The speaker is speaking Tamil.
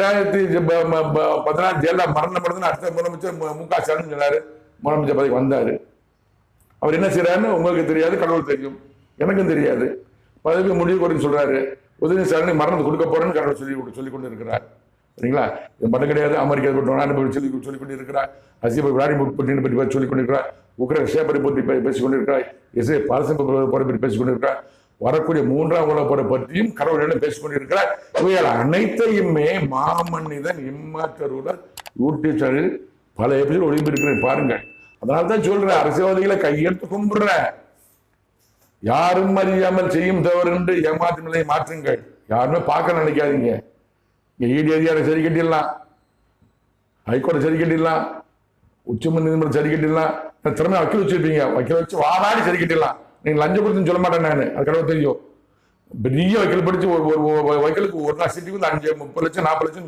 2016 ஜெயலலிதா மரணம் படுதுன்னு அடுத்த முதலமைச்சர் மு.க. ஸ்டாலின் சொன்னாரு. முதலமைச்சர் பதவிக்கு வந்தாரு. அவர் என்ன செய்யறாருன்னு உங்களுக்கு தெரியாது, கடவுள் தெரியும், எனக்கும் தெரியாது. பதவி முடிவு கொடுன்னு சொல்றாரு. உதயநிதி ஸ்டாலின் மரணத்தை கொடுக்க போறேன்னு கடவுள் சொல்லி கொண்டு இருக்கிறார். சரிங்களா? இது மட்டும் கிடையாது. அமெரிக்கா சொல்லிக் கொண்டு இருக்கிறார். விளாடிமிர் புட்டினை பற்றி சொல்லிக் கொண்டிருக்கிறார். உக்ரைன் ரஷ்யா பற்றி பேசிக் கொண்டிருக்கிறார். பாலஸ்தீன போரை பற்றி பேசிக் கொண்டிருக்கிறார். வரக்கூடிய 3ஆம் உலகப் போரை பற்றியும் கடவுளிடம் பேசிக் கொண்டிருக்கிறார். இவைகள் அனைத்தையுமே மாமனிதன் இம்மாற்றருடன் யூடியூப் சேனலில் பல எபிசோட் ஒளிபெருக்கிறேன் பாருங்கள். அதனால்தான் சொல்றேன், அரசியல்வாதிகளை கையெடுத்து கும்பிடுற, யாரும் அறியாமல் செய்யும் தவறு என்று ஏமாற்று நிலையை மாற்றுங்கள். யாருமே பார்க்க நினைக்காதீங்க. இடி அதிகாரி சரி கட்டிடலாம், ஹைகோர்ட் சரி கட்டிடலாம், உச்ச நீதிமன்றம் சரி கட்டிடலாம், திறமை வக்கீல் வச்சிருப்பீங்க, வக்கீல் வச்சு வாதாடி சரி கட்டிடலாம். நீங்க லஞ்சம் கொடுத்துன்னு சொல்ல மாட்டேன் நான், அது கடவுள் தெரியும். பெரிய வக்கீல் படிச்சு ஒரு வக்கீலுக்கு ஒரு நாள் சிட்டிக்கு வந்து 5 30 லட்சம் 40 லட்சம்